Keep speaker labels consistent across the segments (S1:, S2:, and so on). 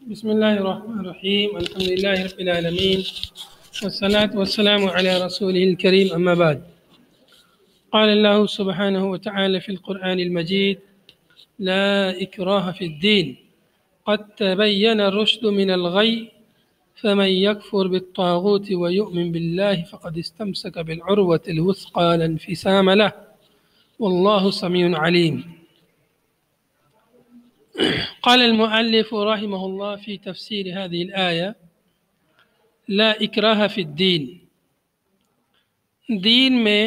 S1: بسم الله الرحمن الرحيم. الحمد لله رب العالمين والصلاة والسلام على رسوله الكريم. أما بعد، قال الله سبحانه وتعالى في القرآن المجيد: لا إكراه في الدين قد تبين الرشد من الغي فمن يكفر بالطاغوت ويؤمن بالله فقد استمسك بالعروة الوثقى لا انفصام له والله سميع عليم. قال المؤلف رحمه الله في تفسير هذه الآية: لا إكراه في الدين، دین میں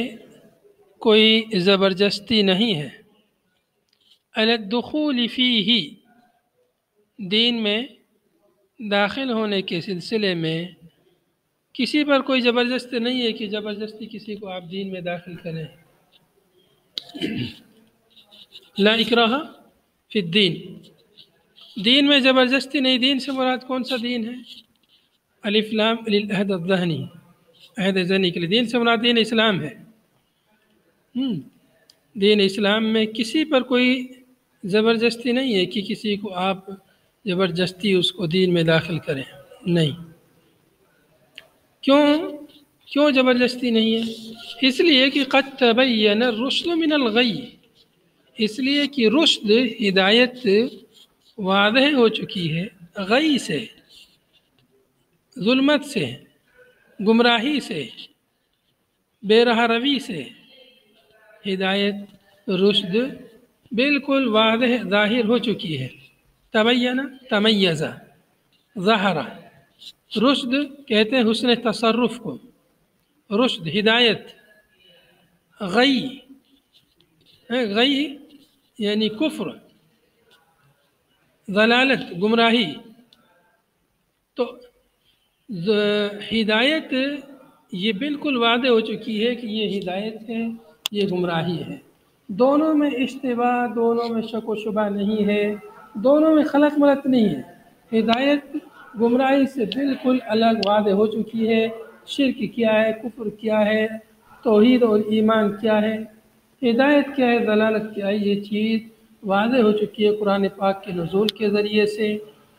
S1: کوئی زبردستی نہیں ہے. علی الدخول فیہ، دین میں داخل ہونے کے سلسلے میں کسی پر کوئی زبردستی نہیں ہے کہ زبردستی کسی کو آپ دین میں داخل کریں. لا اکراہ فی الدین، دین میں زبردستی نہیں. دین سے مراد کون سا دین ہے؟ الف لام للعہد الذہنی، عہد ذہنی کے لیے. دین سے مراد دین اسلام ہے. دین اسلام میں کسی پر کوئی زبردستی نہیں ہے کہ کسی کو آپ زبردستی اس کو دین میں داخل کریں. نہیں. کیوں زبردستی نہیں ہے؟ اس لیے کہ قد تبین الرشد من الغی، اس لیے کہ رشد، ہدایت واضح ہو چکی ہے غی سے، ظلمت سے، گمراہی سے، بے راہ روی سے. ہدایت، رشد بالکل واضح ظاہر ہو چکی ہے. تبین، تمیزہ، ظہر. رشد کہتے ہیں حسن تصرف کو. رشد، ہدایت. غی، غی یعنی کفر، ضلالت، گمراہی. تو ہدایت یہ بالکل واضح ہو چکی ہے کہ یہ ہدایت ہے، یہ گمراہی ہے. دونوں میں اشتباہ، دونوں میں شک و شبہ نہیں ہے، دونوں میں خلط ملط نہیں ہے. ہدایت گمراہی سے بالکل الگ واضح ہو چکی ہے. شرک کیا ہے، کفر کیا ہے، توحید اور ایمان کیا ہے، ہدایت کیا ہے، ضلالت کیا ہے، یہ چیز واضح ہو چکی ہے قرآن پاک کے نزول کے ذریعے سے،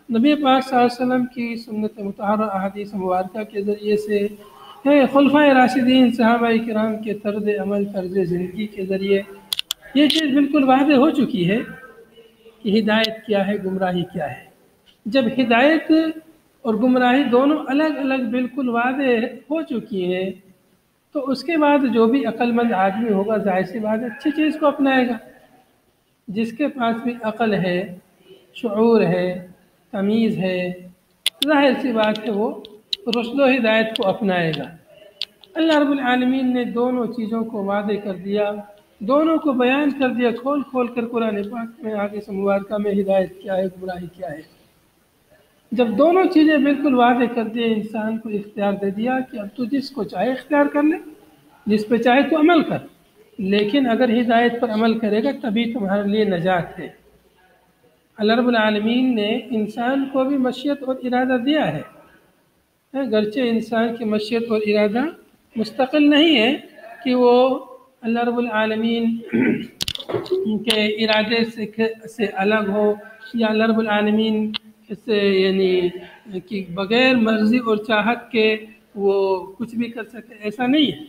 S1: نبی پاک صلی اللہ علیہ وسلم کی سنت مطہرہ احادیث مبارکہ کے ذریعے سے، خلفائے راشدین صحابہ کرام کے طرز عمل، طرز زندگی کے ذریعے. یہ چیز بالکل واضح ہو چکی ہے کہ ہدایت کیا ہے، گمراہی کیا ہے. جب ہدایت اور گمراہی دونوں الگ الگ بالکل واضح ہو چکی ہے تو اس کے بعد جو بھی عقل مند آدمی ہوگا ظاہر سی بات اچھی چیز کو اپنائے گا. جس کے پاس بھی عقل ہے، شعور ہے، تمیز ہے، ظاہر سی بات ہے وہ رشد و ہدایت کو اپنائے گا. اللہ رب العالمین نے دونوں چیزوں کو واضح کر دیا، دونوں کو بیان کر دیا کھول کھول کر قرآن پاک میں، آگے سے مبارکہ میں ہدایت کیا ہے، گمراہی کیا ہے. جب دونوں چیزیں بالکل واضح کر دیے، انسان کو اختیار دے دیا کہ اب تو جس کو چاہے اختیار کر لے، جس پہ چاہے تو عمل کر، لیکن اگر ہدایت پر عمل کرے گا تبھی تمہارے لیے نجات ہے. اللہ رب العالمین نے انسان کو بھی مشیت اور ارادہ دیا ہے، گرچہ انسان کی مشیت اور ارادہ مستقل نہیں ہے کہ وہ اللہ رب العالمین کے ارادے سے الگ ہو، یا اللہ رب العالمین سے یعنی کہ بغیر مرضی اور چاہت کے وہ کچھ بھی کر سکے، ایسا نہیں ہے.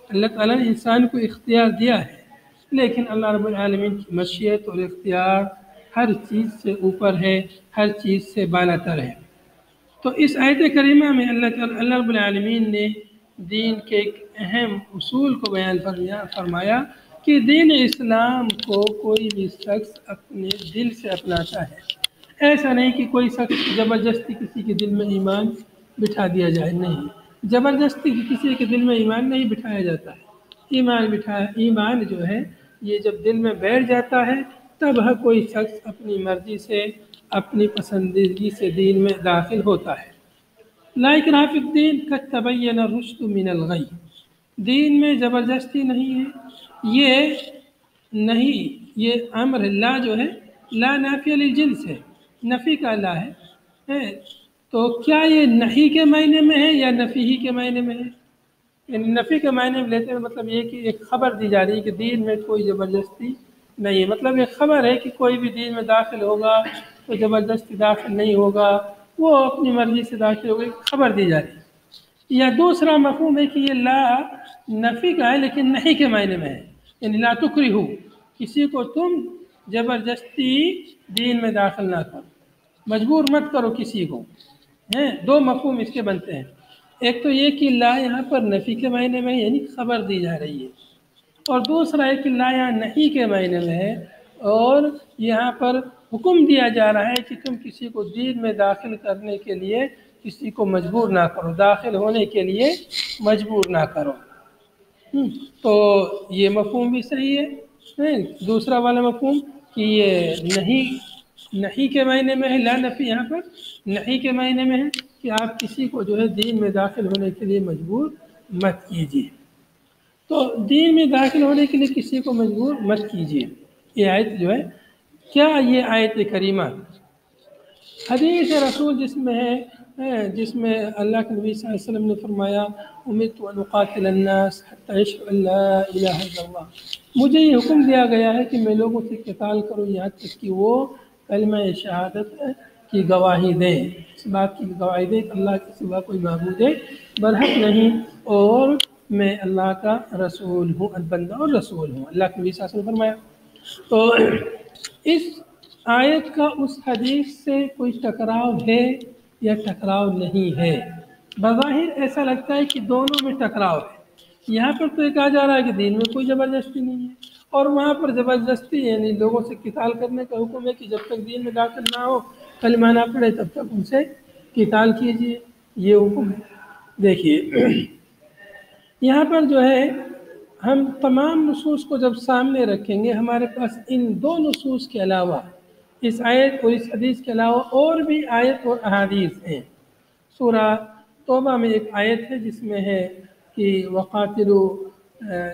S1: اللہ تعالیٰ نے انسان کو اختیار دیا ہے، لیکن اللہ رب العالمین کی مشیت اور اختیار ہر چیز سے اوپر ہے، ہر چیز سے بالا تر ہے. تو اس آیت کریمہ میں اللہ رب العالمین نے دین کے ایک اہم اصول کو بیان فرمایا کہ دین اسلام کو کوئی بھی شخص اپنے دل سے اپناتا ہے. ایسا نہیں کہ کوئی شخص زبردستی کسی کے دل میں ایمان بٹھا دیا جائے، نہیں، زبردستی کسی کے دل میں ایمان نہیں بٹھایا جاتا ہے. ایمان جو ہے یہ جب دل میں بیٹھ جاتا ہے تب ہر کوئی شخص اپنی مرضی سے، اپنی پسندیدگی سے دین میں داخل ہوتا ہے. لا اکراہ فی الدین قد تبین الرشد من الغی، دین میں زبردستی نہیں ہے. یہ امر ہے. لا جو ہے لا نافیہ للجنس ہے، نفی کا لا ہے. تو کیا یہ نہیں کے معنی میں ہے یا نفی ہی کے معنی میں ہے؟ یعنی نفی کے معنی میں لیتے ہیں مطلب یہ کہ ایک خبر دی جا رہی ہے کہ دین میں کوئی زبردستی نہیں ہے. مطلب ایک خبر ہے کہ کوئی بھی دین میں داخل ہوگا تو زبردستی داخل نہیں ہوگا، وہ اپنی مرضی سے داخل ہو گئی، خبر دی جا رہی ہے۔ یا دوسرا مفہوم ہے کہ یہ لا نفی کا ہے لیکن نہیں کے معنی میں ہے، یعنی لا تکرہو، کسی کو تم زبردستی دین میں داخل نہ کرو، مجبور مت کرو کسی کو۔ دو مفہوم اس کے بنتے ہیں، ایک تو یہ کہ لا یہاں پر نفی کے معنی میں یعنی خبر دی جا رہی ہے، اور دوسرا ہے کہ لا یہاں نہیں کے معنی میں ہے، اور یہاں پر حکم دیا جا رہا ہے کہ تم کسی کو دین میں داخل کرنے کے لیے کسی کو مجبور نہ کرو، داخل ہونے کے لیے مجبور نہ کرو۔ تو یہ مفہوم بھی صحیح ہے۔ دوسرا والا مفہوم کہ یہ نہیں کے معنی میں ہے، لا نفی یہاں پر نہیں کے معنی میں ہے کہ آپ کسی کو جو ہے دین میں داخل ہونے کے لیے مجبور مت کیجیے۔ تو دین میں داخل ہونے کے لیے کسی کو مجبور مت کیجیے، یہ آیت جو ہے، کیا یہ آیت کریمہ حدیث رسول جس میں اللہ کے نبی صلی اللہ علیہ وسلم نے فرمایا امرت ان اقاتل الناس حتی یشهدوا ان لا الہ الا اللہ، مجھے یہ حکم دیا گیا ہے کہ میں لوگوں سے قتال کروں یہاں تک کہ وہ کلمہ شہادت کی گواہی دیں، اس بات کی گواہی دیں کہ اللہ کے سوا کوئی معبود برحق نہیں اور میں اللہ کا رسول ہوں، بندہ اور رسول ہوں، اللہ کے نبی صلی اللہ علیہ وسلم نے فرمایا۔ تو اس آیت کا اس حدیث سے کوئی ٹکراؤ ہے یا ٹکراؤ نہیں ہے؟ بظاہر ایسا لگتا ہے کہ دونوں میں ٹکراؤ ہے۔ یہاں پر تو یہ کہا جا رہا ہے کہ دین میں کوئی زبردستی نہیں ہے، اور وہاں پر زبردستی یعنی لوگوں سے قتال کرنے کا حکم ہے کہ جب تک دین میں داخل نہ ہو، کلمہ نہ پڑھے، تب تک ان سے قتال کیجیے، یہ حکم ہے۔ دیکھیے یہاں پر جو ہے ہم تمام نصوص کو جب سامنے رکھیں گے، ہمارے پاس ان دو نصوص کے علاوہ، اس آیت اور اس حدیث کے علاوہ اور بھی آیت اور احادیث ہیں۔ سورہ توبہ میں ایک آیت ہے جس میں ہے کہ وقاتلوا،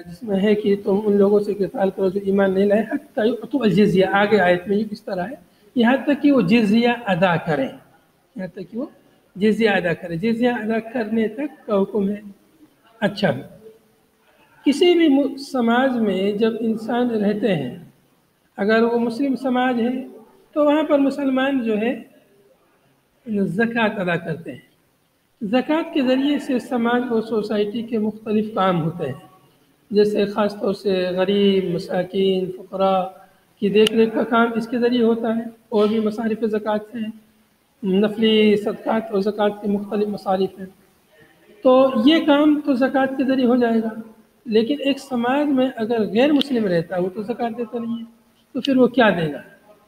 S1: جس میں ہے کہ تم ان لوگوں سے قتال کرو جو ایمان نہیں لائے، حتی یؤتوا الجزیہ، آگے آیت میں اس طرح ہے، یہاں تک کہ وہ جزیہ ادا کریں، یہاں تک کہ وہ جزیہ ادا کریں، جزیہ ادا کرنے تک کا حکم ہے۔ اچھا، کسی بھی سماج میں جب انسان رہتے ہیں، اگر وہ مسلم سماج ہے تو وہاں پر مسلمان جو ہے زکوٰۃ ادا کرتے ہیں۔ زکوٰۃ کے ذریعے سے سماج اور سوسائٹی کے مختلف کام ہوتے ہیں، جیسے خاص طور سے غریب، مساکین، فقراء کی دیکھ ریکھ کا کام اس کے ذریعے ہوتا ہے، اور بھی مصارف زکوٰۃ ہیں، نفلی صدقات اور زکوٰۃ کے مختلف مصارف ہیں۔ تو یہ کام تو زکوٰۃ کے ذریعے ہو جائے گا، لیکن ایک سماج میں اگر غیر مسلم رہتا ہے وہ تو زکوٰۃ دیتا نہیں ہے، تو پھر وہ کیا دے گا؟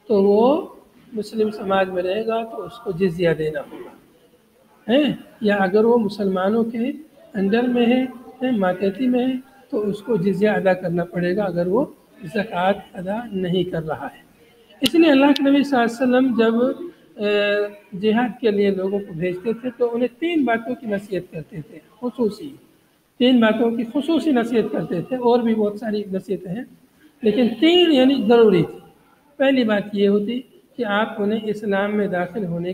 S1: تو وہ مسلم سماج میں رہے گا تو اس کو جزیہ دینا ہوگا، یا اگر وہ مسلمانوں کے انڈر میں ہے، ماتحتی میں ہے، تو اس کو جزیہ ادا کرنا پڑے گا اگر وہ زکوٰۃ ادا نہیں کر رہا ہے۔ اس لیے اللہ کے نبی صلی اللہ علیہ وسلم جب جہاد کے لیے لوگوں کو بھیجتے تھے تو انہیں 3 باتوں کی نصیحت کرتے تھے، خصوصی 3 باتوں کی خصوصی نصیحت کرتے تھے، اور بھی بہت ساری نصیحتیں ہیں لیکن 3 یعنی ضروری تھی۔ پہلی بات یہ ہوتی کہ آپ انہیں اسلام میں داخل ہونے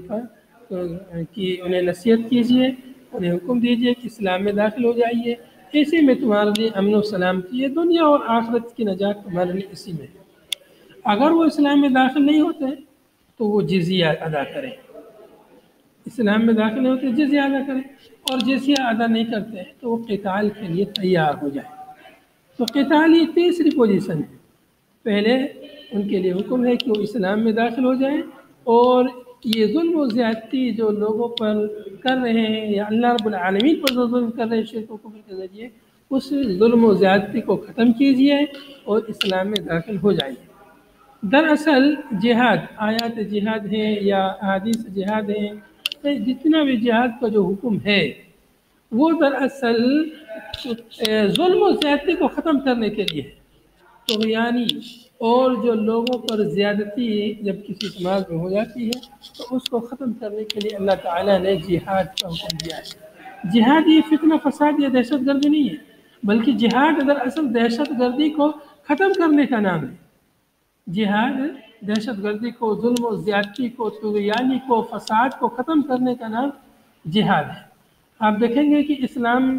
S1: کی انہیں نصیحت کیجیے، انہیں حکم دیجیے کہ اسلام میں داخل ہو جائیے، اسی میں تمہارے لیے امن و سلامتی ہے، دنیا اور آخرت کی نجات تمہارے لیے اسی میں ہے۔ اگر وہ اسلام میں داخل نہیں ہوتے تو وہ جزیہ ادا کریں، اسلام میں داخل نہیں ہوتے جزیہ ادا کریں، اور جزیہ ادا نہیں کرتے تو وہ قتال کے لیے تیار ہو جائیں۔ تو قتال یہ تیسری پوزیشن ہے، پہلے ان کے لیے حکم ہے کہ وہ اسلام میں داخل ہو جائیں، اور یہ ظلم و زیادتی جو لوگوں پر کر رہے ہیں یا اللہ رب العالمین پر جو ظلم کر رہے ہیں شرک و کفر کے ذریعے، اس ظلم و زیادتی کو ختم کیجیے اور اسلام میں داخل ہو جائیے۔ دراصل جہاد، آیات جہاد ہیں یا احادیث جہاد ہیں، جتنا بھی جہاد کا جو حکم ہے وہ دراصل ظلم و زیادتی کو ختم کرنے کے لیے ہے۔ تو یعنی اور جو لوگوں پر زیادتی جب کسی سماج میں ہو جاتی ہے تو اس کو ختم کرنے کے لیے اللہ تعالیٰ نے جہاد کا حکم دیا ہے۔ جہاد یہ فتنہ فساد یا دہشت گردی نہیں ہے، بلکہ جہاد دراصل دہشت گردی کو ختم کرنے کا نام ہے۔ جہاد دہشت گردی کو، ظلم و زیادتی کو، طغیانی کو، فساد کو ختم کرنے کا نام جہاد ہے۔ آپ دیکھیں گے کہ اسلام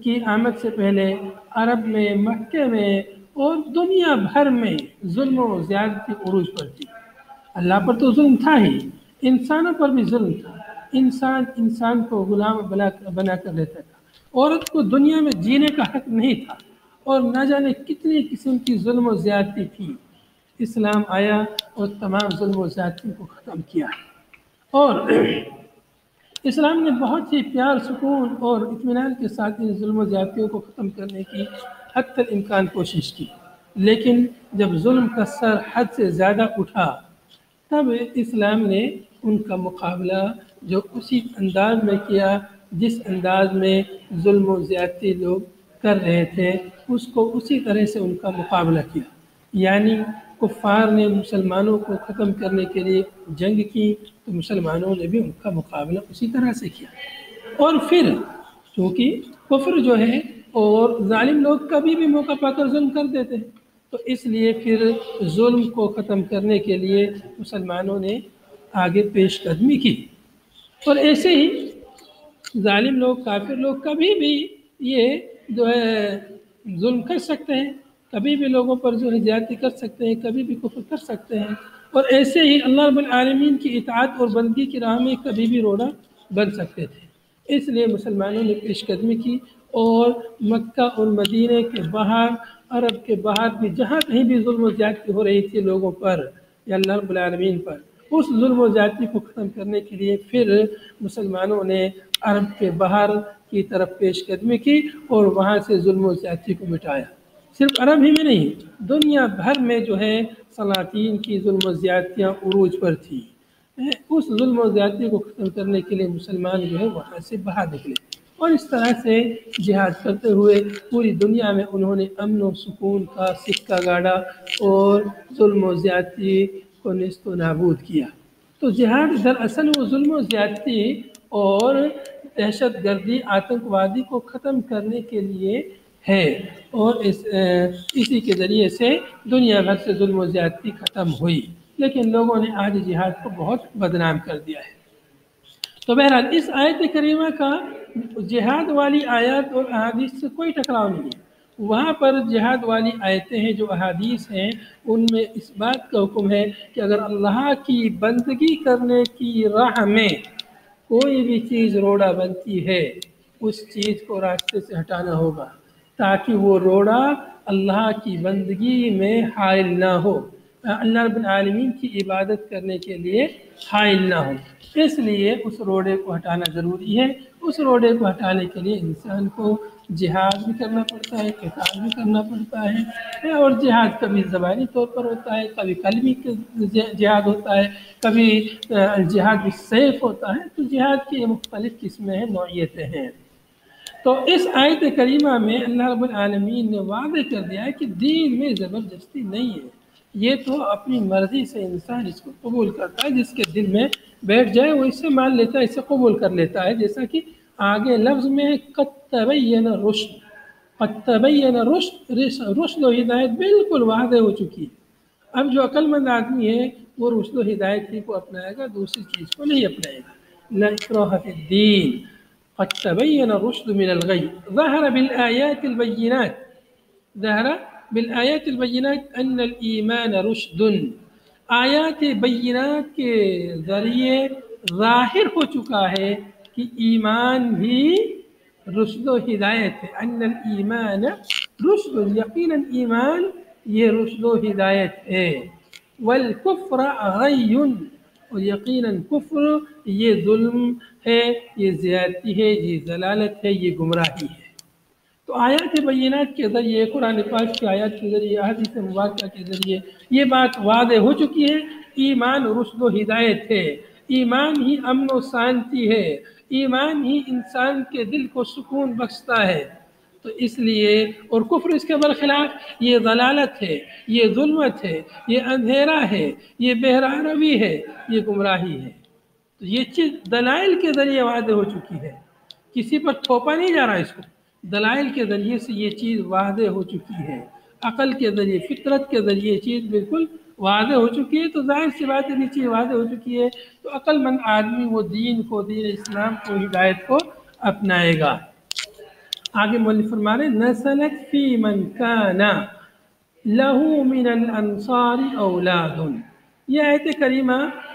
S1: کی آمد سے پہلے عرب میں، مکے میں اور دنیا بھر میں ظلم و زیادتی عروج پر تھی۔ اللہ پر تو ظلم تھا ہی، انسانوں پر بھی ظلم تھا، انسان انسان کو غلام بنا کر لیتا تھا، عورت کو دنیا میں جینے کا حق نہیں تھا، اور نہ جانے کتنی قسم کی ظلم و زیادتی تھی۔ اسلام آیا اور تمام ظلم و زیادتی کو ختم کیا، اور اسلام نے بہت ہی پیار، سکون اور اطمینان کے ساتھ ان ظلم و زیادتیوں کو ختم کرنے کی حتی الامکان کوشش کی، لیکن جب ظلم کا سر حد سے زیادہ اٹھا تب اسلام نے ان کا مقابلہ جو اسی انداز میں کیا جس انداز میں ظلم و زیادتی لوگ کر رہے تھے، اس کو اسی طرح سے ان کا مقابلہ کیا۔ یعنی کفار نے مسلمانوں کو ختم کرنے کے لیے جنگ کی تو مسلمانوں نے بھی ان کا مقابلہ اسی طرح سے کیا۔ اور پھر چونکہ کفر جو ہے اور ظالم لوگ کبھی بھی موقع پا کر ظلم کر دیتے ہیں، تو اس لیے پھر ظلم کو ختم کرنے کے لیے مسلمانوں نے آگے پیش قدمی کی، اور ایسے ہی ظالم لوگ، کافر لوگ کبھی بھی یہ جو ہے ظلم کر سکتے ہیں، کبھی بھی لوگوں پر جو ہے زیادتی کر سکتے ہیں، کبھی بھی کفر کر سکتے ہیں، اور ایسے ہی اللہ رب العالمین کی اطاعت اور بندگی کی راہ میں کبھی بھی روڑا بن سکتے تھے۔ اس لیے مسلمانوں نے پیش قدمی کی، اور مکہ اور مدینہ کے باہر، عرب کے باہر بھی جہاں کہیں بھی ظلم و زیادتی ہو رہی تھی لوگوں پر یا اللہ رب العالمین پر، اس ظلم و زیادتی کو ختم کرنے کے لیے پھر مسلمانوں نے عرب کے باہر کی طرف پیش قدمی کی اور وہاں سے ظلم و زیادتی کو مٹایا۔ صرف عرب ہی میں نہیں، دنیا بھر میں جو ہے سلاطین کی ظلم و زیادتیاں عروج پر تھیں۔ اس ظلم و زیادتی کو ختم کرنے کے لیے مسلمان جو ہے وہاں سے باہر نکلے، اور اس طرح سے جہاد کرتے ہوئے پوری دنیا میں انہوں نے امن و سکون کا سکہ گاڑا اور ظلم و زیادتی کو نیست و نابود کیا۔ تو جہاد دراصل وہ ظلم و زیادتی اور دہشت گردی، آتنکوادی کو ختم کرنے کے لیے ہے، اور اسی کے ذریعے سے دنیا بھر سے ظلم و زیادتی ختم ہوئی، لیکن لوگوں نے آج جہاد کو بہت بدنام کر دیا ہے۔ تو بہرحال اس آیت کریمہ کا جہاد والی آیات اور احادیث سے کوئی ٹکراؤ نہیں ہے۔ وہاں پر جہاد والی آیتیں ہیں جو احادیث ہیں، ان میں اس بات کا حکم ہے کہ اگر اللہ کی بندگی کرنے کی راہ میں کوئی بھی چیز روڑا بنتی ہے، اس چیز کو راستے سے ہٹانا ہوگا تاکہ وہ روڑا اللہ کی بندگی میں حائل نہ ہو، اللہ رب العالمین کی عبادت کرنے کے لیے حائل نہ ہو۔ اس لیے اس روڑے کو ہٹانا ضروری ہے۔ اس روڑے کو ہٹانے کے لیے انسان کو جہاد بھی کرنا پڑتا ہے، قتال بھی کرنا پڑتا ہے، اور جہاد کبھی زبانی طور پر ہوتا ہے، کبھی قلبی جہاد ہوتا ہے، کبھی جہاد بالسیف ہوتا ہے۔ تو جہاد کی مختلف قسمیں ہیں، نوعیتیں ہیں۔ تو اس آیت کریمہ میں اللہ رب العالمین نے وعدہ کر دیا ہے کہ دین میں زبردستی نہیں ہے، یہ تو اپنی مرضی سے انسان اس کو قبول کرتا ہے، جس کے دل میں بیٹھ جائے وہ اسے مان لیتا ہے، اسے قبول کر لیتا ہے۔ جیسا کہ آگے لفظ میں قد تبین الرشد، قد تبین الرشد، رشد و ہدایت بالکل واضح ہو چکی ہے۔ اب جو عقل مند آدمی ہے وہ رشد و ہدایت ہی کو اپنائے گا، دوسری چیز کو نہیں اپنائے گا۔ لا اکراہ فی الدین قد تبین الرشد من الغی ظہر بالآیات البینات، ظہر بالآیات البینات ان الایمان رشد، آیات بینات کے ذریعے ظاہر ہو چکا ہے کہ ایمان بھی رشد و ہدایت ہے۔ ان الایمان رشد، یقیناً ایمان یہ رشد و ہدایت ہے۔ والکفر غی، اور یقیناً کفر یہ ظلم ہے، یہ زیادتی ہے، یہ ضلالت ہے، یہ گمراہی ہے۔ تو آیات بینات کے ذریعے، قرآن پاک کی آیات کے ذریعے، احادیث مبارکہ کے ذریعے یہ بات واضح ہو چکی ہے، ایمان رشد و ہدایت ہے، ایمان ہی امن و شانتی ہے، ایمان ہی انسان کے دل کو سکون بخشتا ہے۔ تو اس لیے، اور کفر اس کے برخلاف یہ ضلالت ہے، یہ ظلمت ہے، یہ اندھیرا ہے، یہ بہرہ روی ہے، یہ گمراہی ہے۔ تو یہ چیز دلائل کے ذریعے واضح ہو چکی ہے، کسی پر تھوپا نہیں جا رہا اس کو، دلائل کے ذریعے سے یہ چیز واضح ہو چکی ہے، عقل کے ذریعے، فطرت کے ذریعے یہ چیز بالکل واضح ہو چکی ہے۔ تو ظاہر سی بات ہے، یہ چیز واضح ہو چکی ہے تو عقل مند آدمی وہ دین کو، دین اسلام کو، ہدایت کو اپنائے گا۔ آگے مؤلف فرما رہے ہیں نزلت فی من کان لہ من الانصار اولاد، یہ آیت کریمہ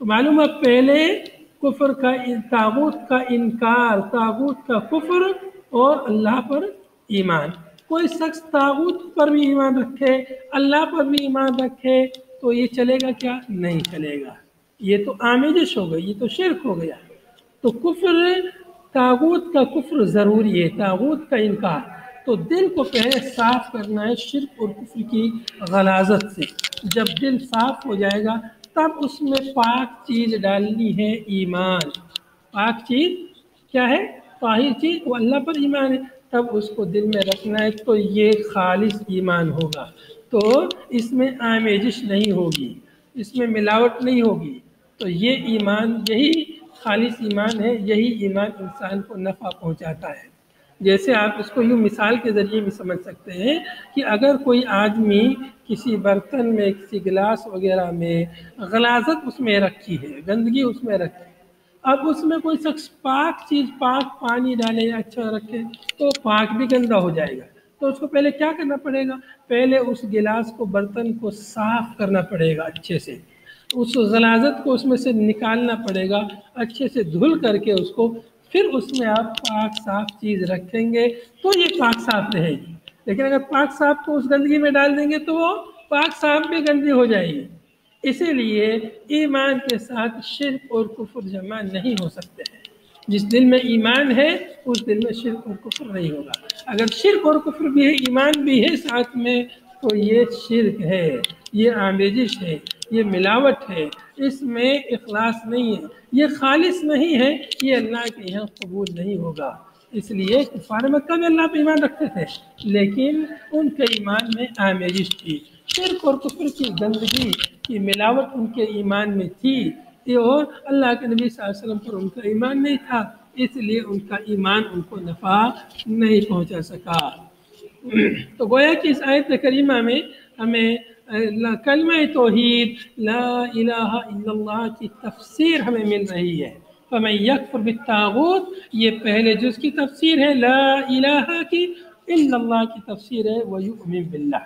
S1: تو معلوم ہے پہلے کفر کا طاغوت کا انکار، طاغوت کا کفر اور اللہ پر ایمان۔ کوئی شخص طاغوت پر بھی ایمان رکھے، اللہ پر بھی ایمان رکھے تو یہ چلے گا کیا؟ نہیں چلے گا، یہ تو آمیزش ہو گئی، یہ تو شرک ہو گیا۔ تو کفر، طاغوت کا کفر ضروری ہے، طاغوت کا انکار۔ تو دل کو پہلے صاف کرنا ہے شرک اور کفر کی غلاظت سے۔ جب دل صاف ہو جائے گا تب اس میں پاک چیز ڈالنی ہے، ایمان۔ پاک چیز کیا ہے؟ طاہر چیز، وہ اللہ پر ایمان ہے، تب اس کو دل میں رکھنا ہے، تو یہ خالص ایمان ہوگا۔ تو اس میں آمیزش نہیں ہوگی، اس میں ملاوٹ نہیں ہوگی۔ تو یہ ایمان، یہی خالص ایمان ہے، یہی ایمان انسان کو نفع پہنچاتا ہے۔ جیسے آپ اس کو یوں مثال کے ذریعے بھی سمجھ سکتے ہیں کہ اگر کوئی آدمی کسی برتن میں، کسی گلاس وغیرہ میں غلاظت اس میں رکھی ہے، گندگی اس میں رکھی ہے، اب اس میں کوئی شخص پاک چیز، پاک پانی ڈالے یا اچھا رکھے تو پاک بھی گندہ ہو جائے گا۔ تو اس کو پہلے کیا کرنا پڑے گا؟ پہلے اس گلاس کو، برتن کو صاف کرنا پڑے گا اچھے سے، اس غلاظت کو اس میں سے نکالنا پڑے گا، اچھے سے دھل کر کے اس کو، پھر اس میں آپ پاک صاف چیز رکھیں گے تو یہ پاک صاف رہے گی۔ لیکن اگر پاک صاف کو اس گندگی میں ڈال دیں گے تو وہ پاک صاف بھی گندی ہو جائے گی۔ اسی لیے ایمان کے ساتھ شرک اور کفر جمع نہیں ہو سکتے ہیں۔ جس دل میں ایمان ہے اس دل میں شرک اور کفر نہیں ہوگا۔ اگر شرک اور کفر بھی ہے، ایمان بھی ہے ساتھ میں، تو یہ شرک ہے، یہ آمیزش ہے، یہ ملاوٹ ہے، اس میں اخلاص نہیں ہے، یہ خالص نہیں ہے، یہ اللہ کے یہاں قبول نہیں ہوگا۔ اس لیے کفار مکہ میں اللہ پہ ایمان رکھتے تھے لیکن ان کے ایمان میں آمیزش تھی، شرک اور کفر کی گندگی کی ملاوٹ ان کے ایمان میں تھی، اور اللہ کے نبی صلی اللہ علیہ وسلم پر ان کا ایمان نہیں تھا، اس لیے ان کا ایمان ان کو نفع نہیں پہنچا سکا۔ تو گویا کہ اس آیت کریمہ میں ہمیں کلمہ توحید لا الہ الا اللہ کی تفسیر ہمیں مل رہی ہے۔ فَمَن يَكْفُرْ بِالطَّاغُوتِ، یہ پہلے جز کی تفسیر ہے، لا الہ کی الا اللہ کی تفسیر ہے، وَيُؤْمِن بِاللَّهِ۔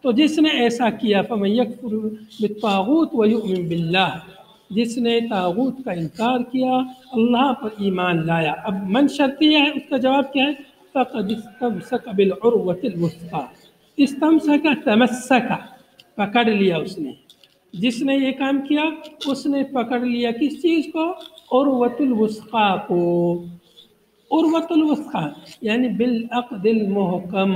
S1: تو جس نے ایسا کیا، فَمَن يَكْفُرْ بِالطَّاغُوتِ وَيُؤْمِن بِاللَّهِ، جس نے طاغوت کا انکار کیا، اللہ پر ایمان لایا۔ اب من شرطیہ ہے، اس کا جواب کیا ہے؟ فَقَدِ اسْتَمْسَكَ بِالْعُرْوَةِ الْوُثْقَىٰ، استمسک، تمسک، پکڑ لیا اس نے۔ جس نے یہ کام کیا اس نے پکڑ لیا کس چیز کو؟ عروۃ الوثقیٰ کو۔ عروۃ الوثقیٰ یعنی بالعقد المحکم۔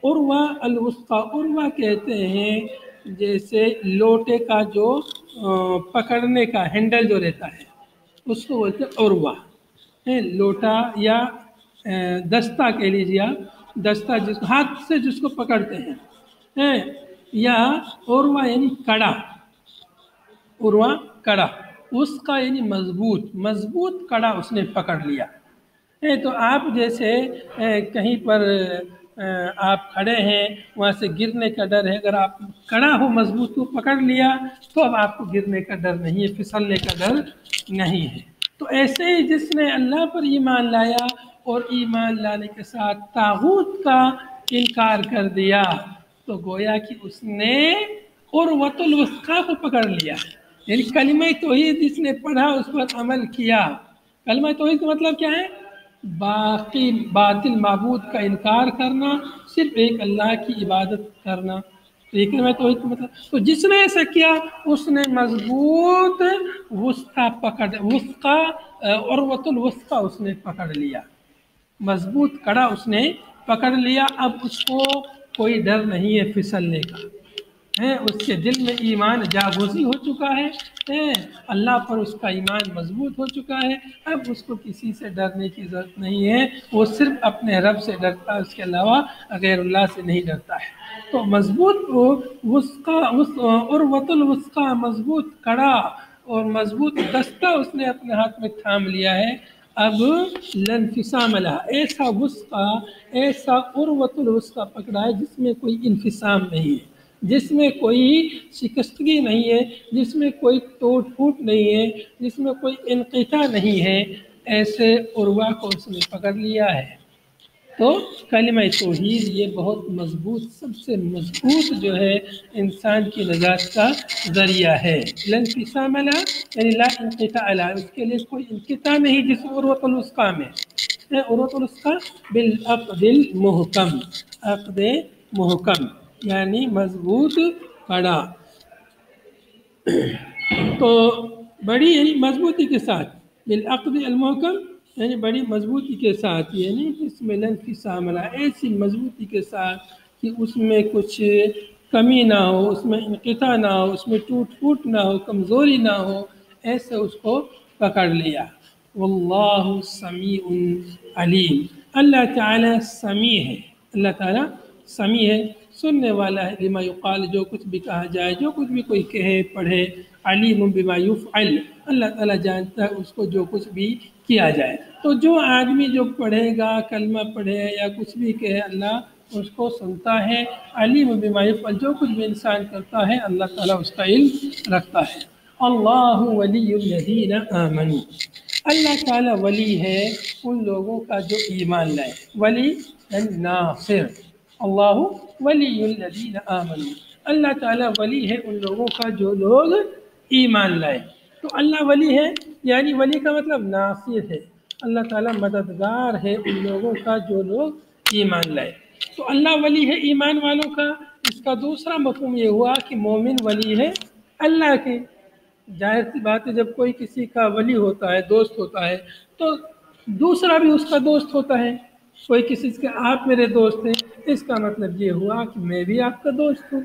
S1: عروہ الوثقیٰ، عروہ کہتے ہیں جیسے لوٹے کا جو پکڑنے کا ہینڈل جو رہتا ہے اس کو بولتے ہیں عروہ۔ لوٹا یا دستہ کہہ لیجیے آپ، دستہ جس ہاتھ سے جس کو پکڑتے ہیں، یا عروہ یعنی کڑا، عروہ کڑا، اس کا یعنی مضبوط، مضبوط کڑا اس نے پکڑ لیا۔ تو آپ جیسے کہیں پر آپ کھڑے ہیں، وہاں سے گرنے کا ڈر ہے، اگر آپ کڑا ہو، مضبوط کو پکڑ لیا تو اب آپ کو گرنے کا ڈر نہیں ہے، پھسلنے کا ڈر نہیں ہے۔ تو ایسے ہی جس نے اللہ پر ایمان لایا اور ایمان لانے کے ساتھ طاغوت کا انکار کر دیا تو گویا کہ اس نے عروۃ الوثقیٰ کو پکڑ لیا، یعنی کلمہ توحید جس نے پڑھا اس پر عمل کیا۔ کلمہ توحید کا مطلب کیا ہے؟ باقی باطل معبود کا انکار کرنا، صرف ایک اللہ کی عبادت کرنا، تو یہ کلمہ توحید کا مطلب۔ تو جس نے ایسا کیا اس نے مضبوط وثقیٰ پکڑ، وثقیٰ، عروۃ الوثقیٰ اس نے پکڑ لیا، مضبوط کڑا اس نے پکڑ لیا۔ اب اس کو کوئی ڈر نہیں ہے پھسلنے کا، اس کے دل میں ایمان جاگوزی ہو چکا ہے، اللہ پر اس کا ایمان مضبوط ہو چکا ہے، اب اس کو کسی سے ڈرنے کی ضرورت نہیں ہے، وہ صرف اپنے رب سے ڈرتا ہے، اس کے علاوہ غیر اللہ سے نہیں ڈرتا ہے۔ تو مضبوط وثقیٰ، عروۃ الوثقیٰ، مضبوط کڑا اور مضبوط دستہ اس نے اپنے ہاتھ میں تھام لیا ہے۔ اب لانفصام لہا، ایسا وثقیٰ، ایسا عروۃ الوثقیٰ پکڑا ہے جس میں کوئی انفصام نہیں ہے، جس میں کوئی شکستگی نہیں ہے، جس میں کوئی ٹوٹ پھوٹ نہیں ہے، جس میں کوئی انقطاع نہیں ہے، ایسے عروہ کو اس نے پکڑ لیا ہے۔ تو کلمہ توحید یہ بہت مضبوط، سب سے مضبوط جو ہے انسان کی نجات کا ذریعہ ہے۔ لا انقسام لا یعنی لا انقطاع لا، اس کے لیے کوئی انقطاع نہیں، جس عروۃ الوثقیٰ میں عروۃ الوثقیٰ بالعقد المحکم، عقد محکم یعنی مضبوط کڑا، تو بڑی یعنی مضبوطی کے ساتھ، بالعقد المحکم یعنی بڑی مضبوطی کے ساتھ، یعنی اس میں لا انقسام لا، ایسی مضبوطی کے ساتھ کہ اس میں کچھ کمی نہ ہو، اس میں انقطاع نہ ہو، اس میں ٹوٹ پھوٹ نہ ہو، کمزوری نہ ہو، ایسے اس کو پکڑ لیا۔ واللہ سمیع علیم، اللہ تعالیٰ سمیع ہے، اللہ تعالیٰ سمیع ہے، سننے والا ہے، لما یقال جو کچھ بھی کہا جائے، جو کچھ بھی کوئی کہے پڑھے، علیم بما یفعل اللہ تعالیٰ جانتا ہے اس کو جو کچھ بھی کیا جائے۔ تو جو آدمی جو پڑھے گا، کلمہ پڑھے یا کچھ بھی کہے، اللہ اس کو سنتا ہے، علیم بما یفعل جو کچھ بھی انسان کرتا ہے اللہ تعالیٰ اس کا علم رکھتا ہے۔ اللہ ولی الذین آمنوا، اللہ تعالیٰ ولی ہے ان لوگوں کا جو ایمان لائے، ولی یعنی ناصر، اللہ ولی الذین آمنوا، اللہ تعالیٰ ولی ہے ان لوگوں کا جو لوگ ایمان لائے۔ تو اللہ ولی ہے یعنی ولی کا مطلب ناصر ہے، اللہ تعالیٰ مددگار ہے ان لوگوں کا جو لوگ ایمان لائے۔ تو اللہ ولی ہے ایمان والوں کا، اس کا دوسرا مفہوم یہ ہوا کہ مومن ولی ہے اللہ کے۔ ظاہر سی بات ہے جب کوئی کسی کا ولی ہوتا ہے، دوست ہوتا ہے، تو دوسرا بھی اس کا دوست ہوتا ہے۔ کوئی کسی سے آپ میرے دوست ہیں، اس کا مطلب یہ ہوا کہ میں بھی آپ کا دوست ہوں۔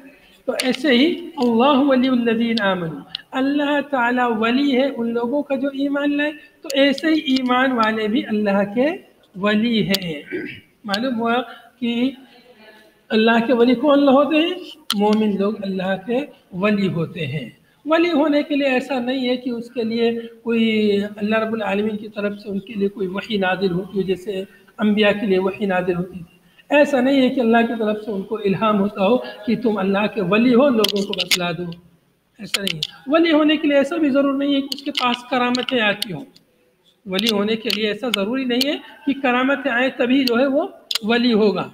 S1: تو ایسے ہی اللہ ولی الذین آمنوا، اللہ تعالیٰ ولی ہے ان لوگوں کا جو ایمان لائے، تو ایسے ہی ایمان والے بھی اللہ کے ولی ہیں۔ معلوم ہوا کہ اللہ کے ولی کون ہوتے ہیں؟ مومن لوگ اللہ کے ولی ہوتے ہیں۔ ولی ہونے کے لیے ایسا نہیں ہے کہ اس کے لیے کوئی اللہ رب العالمین کی طرف سے ان کے لیے کوئی وحی نازل ہوتی ہے، جیسے انبیاء کے لیے وحی نازل ہوتی تھی۔ ایسا نہیں ہے کہ اللہ کی طرف سے ان کو الہام ہوتا ہو کہ تم اللہ کے ولی ہو، لوگوں کو بتلا دو، ایسا نہیں ہے۔ ولی ہونے کے لیے ایسا بھی ضرور نہیں ہے کہ اس کے پاس کرامتیں آتی ہوں۔ ولی ہونے کے لیے ایسا ضروری نہیں ہے کہ کرامتیں آئیں تبھی جو ہے وہ ولی ہوگا۔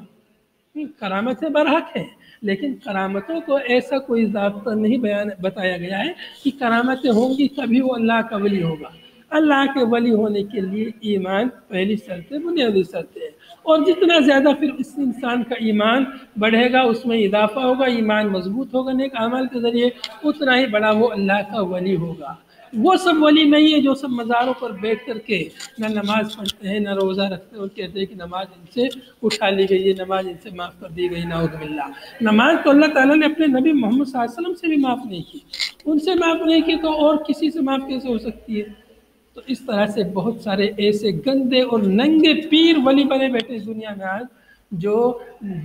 S1: کرامتیں برحق ہیں، لیکن کرامتوں کو ایسا کوئی ضابطہ نہیں بتایا گیا ہے کہ کرامتیں ہوں گی تبھی وہ اللہ کا ولی ہوگا۔ اللہ کے ولی ہونے کے لیے ایمان پہلی شرط ہے، بنیادی شرط ہے، اور جتنا زیادہ پھر اس انسان کا ایمان بڑھے گا، اس میں اضافہ ہوگا، ایمان مضبوط ہوگا نیک اعمال کے ذریعے، اتنا ہی بڑا وہ اللہ کا ولی ہوگا۔ وہ سب ولی نہیں ہے جو سب مزاروں پر بیٹھ کر کے نہ نماز پڑھتے ہیں، نہ روزہ رکھتے ہیں، اور کہتے ہیں کہ نماز ان سے اٹھا لی گئی ہے، نماز ان سے معاف کر دی گئی، نعوذ باللہ۔ نماز تو اللہ تعالیٰ نے اپنے نبی محمد صلی اللہ علیہ وسلم سے بھی معاف نہیں کی، ان سے معاف نہیں کی تو اور کسی سے معاف کیسے ہو سکتی ہے؟ تو اس طرح سے بہت سارے ایسے گندے اور ننگے پیر ولی بنے بیٹھے اس دنیا میں آج، جو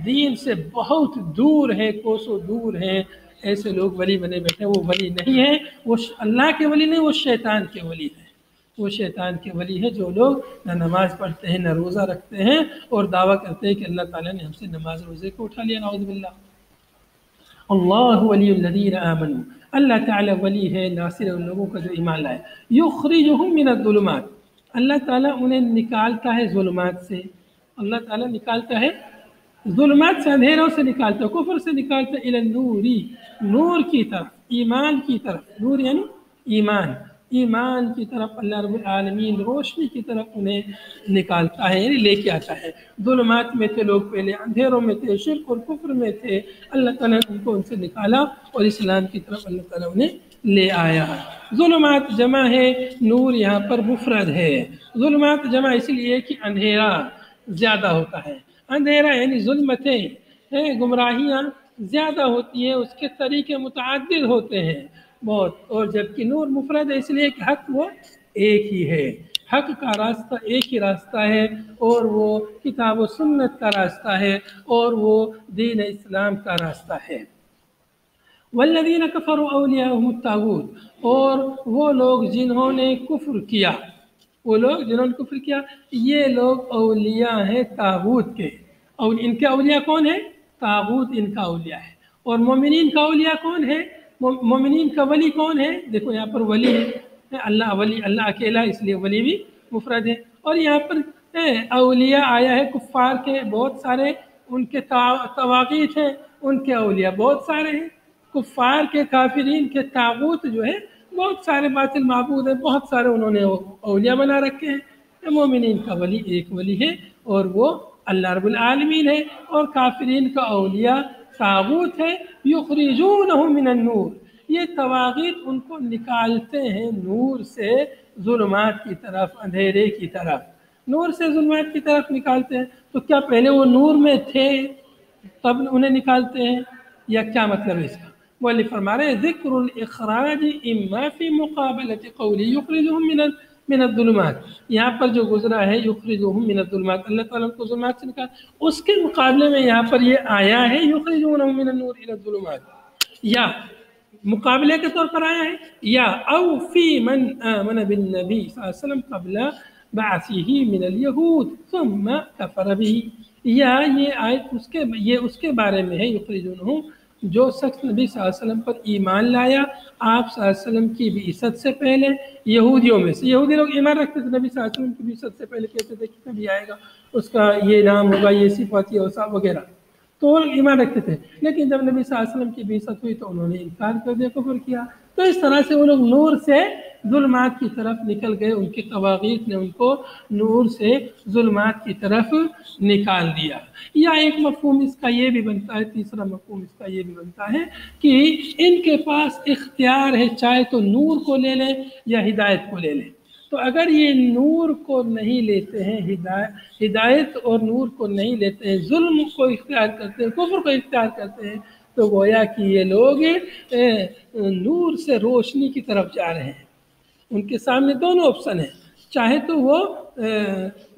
S1: دین سے بہت دور ہیں، کوسوں دور ہیں، ایسے لوگ ولی بنے بیٹھے۔ وہ ولی نہیں ہیں، وہ اللہ کے ولی نہیں، وہ شیطان کے ولی ہیں۔ وہ شیطان کے ولی ہے جو لوگ نہ نماز پڑھتے ہیں، نہ روزہ رکھتے ہیں، اور دعویٰ کرتے ہیں کہ اللہ تعالیٰ نے ہم سے نماز روزے کو اٹھا لیا، نعوذ باللہ۔ اللہ ولی الذین آمنوا، اللہ تعالیٰ ولی ہے، ناصر ان لوگوں کا جو ایمان لائے۔ یخرجہم من الظلمات، اللہ تعالیٰ انہیں نکالتا ہے ظلمات سے، اللہ تعالیٰ نکالتا ہے ظلمات سے، اندھیروں سے نکالتا ہے، کفر سے نکالتا ہے، الی النوری، نور کی طرف، ایمان کی طرف، نور یعنی ایمان، ایمان کی طرف اللہ رب العالمین روشنی کی طرف انہیں نکالتا ہے، یعنی لے کے آتا ہے۔ ظلمات میں تھے لوگ پہلے، اندھیروں میں تھے، شرک اور کفر میں تھے، اللہ تعالیٰ نے ان کو ان سے نکالا اور اسلام کی طرف اللہ تعالیٰ انہیں لے آیا۔ ظلمات جمع ہے، نور یہاں پر مفرد ہے۔ ظلمات جمع اس لیے کہ اندھیرا زیادہ ہوتا ہے، اندھیرا یعنی ظلمتیں ہیں، گمراہیاں زیادہ ہوتی ہیں، اس کے طریقے متعدد ہوتے ہیں بہت، اور جبکہ نور مفرد ہے اس لیے کہ حق وہ ایک ہی ہے، حق کا راستہ ایک ہی راستہ ہے، اور وہ کتاب و سنت کا راستہ ہے، اور وہ دین اسلام کا راستہ ہے۔ والذین کفروا اولیاءہم الطاغوت، اور وہ لوگ جنہوں نے کفر کیا، وہ لوگ جنہوں نے کفر کیا، یہ لوگ اولیاء ہیں طاغوت کے، اور ان کے اولیاء کون ہیں؟ طاغوت ان کا اولیاء ہے۔ اور مومنین کا اولیاء کون ہے؟ مومنین کا ولی کون ہے؟ دیکھو یہاں پر ولی ہے اللہ، ولی اللہ اکیلا، اس لیے ولی بھی مفرد ہے، اور یہاں پر اولیاء آیا ہے کفار کے بہت سارے، ان کے تواغیت ہیں، ان کے اولیاء بہت سارے ہیں، کفار کے کافرین کے طاغوت جو ہے بہت سارے باطل معبود ہیں، بہت سارے انہوں نے اولیاء بنا رکھے ہیں۔ مومنین کا ولی ایک ولی ہے اور وہ اللہ رب العالمین ہے، اور کافرین کا اولیاء طاغوت ہے، یخرجونہم من النور، یہ طواغیت ان کو نکالتے ہیں نور سے ظلمات کی طرف، اندھیرے کی طرف، نور سے ظلمات کی طرف نکالتے ہیں۔ تو کیا پہلے وہ نور میں تھے تب انہیں نکالتے ہیں، یا کیا مطلب ہے اس کا؟ مؤلف فرما رہے ہیں ذکر الاخراج اما فی مقابلۃ قولی یخرجہم من الظلمات، یہاں پر جو گزرا ہے یخرجہم من الظلمات، اللہ تعالیٰ کو ظلمات سے نکال، اس کے مقابلے میں یہاں پر یہ آیا ہے یخرجونہم من النور الی الظلمات، یا مقابلے کے طور پر آیا ہے، یا او فی من آمن بالنبی صلی اللہ علیہ وسلم قبل بعثہ من الیہود ثم کفر بہ، یا یہ آیت اس کے بارے میں ہے یخرجونہم، جو شخص نبی صلی اللہ علیہ وسلم پر ایمان لایا آپ صلی اللہ علیہ وسلم کی بعثت سے پہلے، یہودیوں میں سے، یہودی لوگ ایمان رکھتے تھے نبی صلی اللہ علیہ وسلم کی بعثت سے پہلے، کہتے تھے کہ نبی آئے گا، اس کا یہ نام ہوگا، یہ صفات، یہ اوصاف وغیرہ، تو وہ ایمان رکھتے تھے، لیکن جب نبی صلی اللہ علیہ وسلم کی بعثت ہوئی تو انہوں نے انکار کر دیا، کفر کیا، تو اس طرح سے وہ لوگ نور سے ظلمات کی طرف نکل گئے، ان کے طواغیت نے ان کو نور سے ظلمات کی طرف نکال دیا۔ یا ایک مفہوم اس کا یہ بھی بنتا ہے، تیسرا مفہوم اس کا یہ بھی بنتا ہے کہ ان کے پاس اختیار ہے، چاہے تو نور کو لے لیں یا ہدایت کو لے لیں، تو اگر یہ نور کو نہیں لیتے ہیں، ہدایت اور نور کو نہیں لیتے ہیں، ظلم کو اختیار کرتے ہیں، کفر کو اختیار کرتے ہیں، تو گویا کہ یہ لوگ نور سے روشنی کی طرف جا رہے ہیں۔ ان کے سامنے دونوں آپشن ہیں، چاہے تو وہ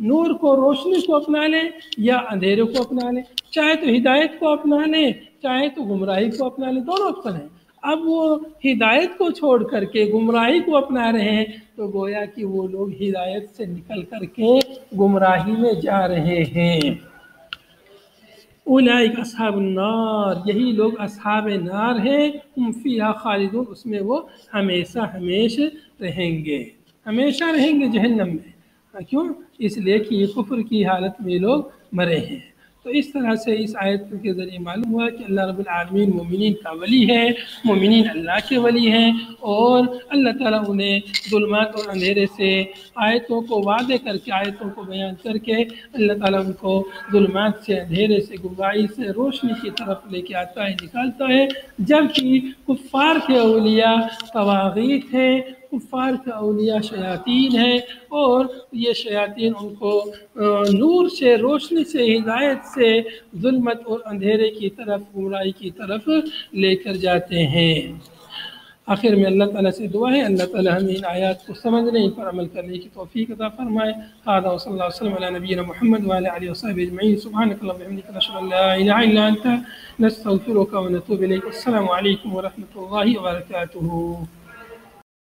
S1: نور کو، روشنی کو اپنا لیں یا اندھیرے کو اپنا لیں، چاہے تو ہدایت کو اپنا لیں چاہے تو گمراہی کو اپنا لیں، دونوں آپشن ہیں۔ اب وہ ہدایت کو چھوڑ کر کے گمراہی کو اپنا رہے ہیں، تو گویا کہ وہ لوگ ہدایت سے نکل کر کے گمراہی میں جا رہے ہیں۔ اولئک اصحاب النار، یہی لوگ اصحاب نار ہیں، ہم فیہا خالدون، اس میں وہ ہمیشہ ہمیشہ رہیں گے، ہمیشہ رہیں گے جہنم میں۔ کیوں؟ اس لیے کہ یہ کفر کی حالت میں لوگ مرے ہیں۔ تو اس طرح سے اس آیت کے ذریعے معلوم ہوا کہ اللہ رب العالمین مومنین کا ولی ہے، مومنین اللہ کے ولی ہیں، اور اللہ تعالیٰ انہیں ظلمات اور اندھیرے سے آیتوں کو واضح کر کے، آیتوں کو بیان کر کے اللہ تعالیٰ ان کو ظلمات سے، اندھیرے سے، گمراہی سے روشنی کی طرف لے کے آتا ہے، نکالتا ہے، جبکہ کفار کے اولیاء طواغیت ہیں، کفار کے اولیاء شیاطین ہیں، اور یہ شیاطین ان کو نور سے، روشنی سے، ہدایت سے ظلمت اور اندھیرے کی طرف، گمراہی کی طرف لے کر جاتے ہیں۔ آخر میں اللہ تعالیٰ سے دعا ہے اللہ تعالیٰ ہمیں ان آیات کو سمجھنے، ان پر عمل کرنے کی توفیق عطا فرمائے۔ هذا وصلی اللہ وسلم علی نبینا محمد وعلی آلہ وصحبہ اجمعین، سبحانک اللہم وبحمدک، نشہد ان لا الہ الا انت، نستغفرک ونتوب الیک۔ السلام علیکم ورحمۃ اللہ وبرکاتہ۔